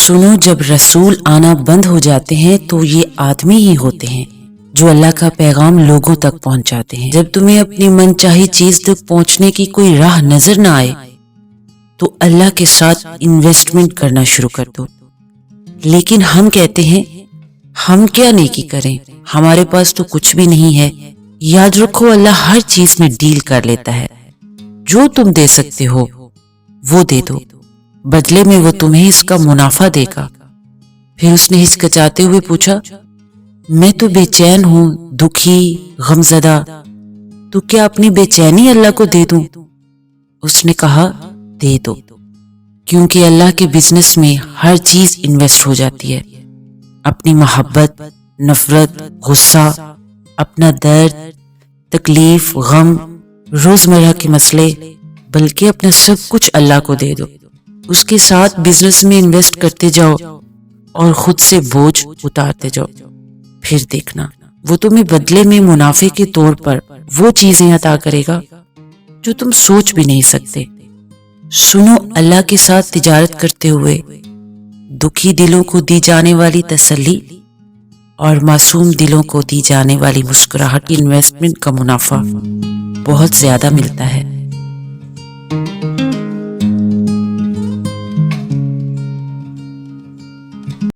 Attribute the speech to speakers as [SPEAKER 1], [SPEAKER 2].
[SPEAKER 1] سنو، جب رسول آنا بند ہو جاتے ہیں تو یہ آدمی ہی ہوتے ہیں جو اللہ کا پیغام لوگوں تک پہنچاتے ہیں۔ جب تمہیں اپنی من چاہی چیز تک پہنچنے کی کوئی راہ نظر نہ آئے تو اللہ کے ساتھ انویسٹمنٹ کرنا شروع کر دو۔ لیکن ہم کہتے ہیں ہم کیا نیکی کریں، ہمارے پاس تو کچھ بھی نہیں ہے۔ یاد رکھو، اللہ ہر چیز میں ڈیل کر لیتا ہے۔ جو تم دے سکتے ہو وہ دے دو، بدلے میں وہ تمہیں اس کا منافع دے گا۔ پھر اس نے ہچکچاتے ہوئے پوچھا، میں تو بے چین ہوں، دکھی، غمزدہ، تو کیا اپنی بے چینی اللہ کو دے دوں؟ اس نے کہا، دے دو، کیونکہ اللہ کے بزنس میں ہر چیز انویسٹ ہو جاتی ہے۔ اپنی محبت، نفرت، غصہ، اپنا درد، تکلیف، غم، روزمرہ کے مسئلے، بلکہ اپنا سب کچھ اللہ کو دے دو۔ اس کے ساتھ بزنس میں انویسٹ کرتے جاؤ اور خود سے بوجھ اتارتے جاؤ۔ پھر دیکھنا وہ تمہیں بدلے میں منافع کے طور پر وہ چیزیں عطا کرے گا جو تم سوچ بھی نہیں سکتے۔ سنو، اللہ کے ساتھ تجارت کرتے ہوئے دکھی دلوں کو دی جانے والی تسلی اور معصوم دلوں کو دی جانے والی مسکراہٹ کی انویسٹمنٹ کا منافع بہت زیادہ ملتا ہے۔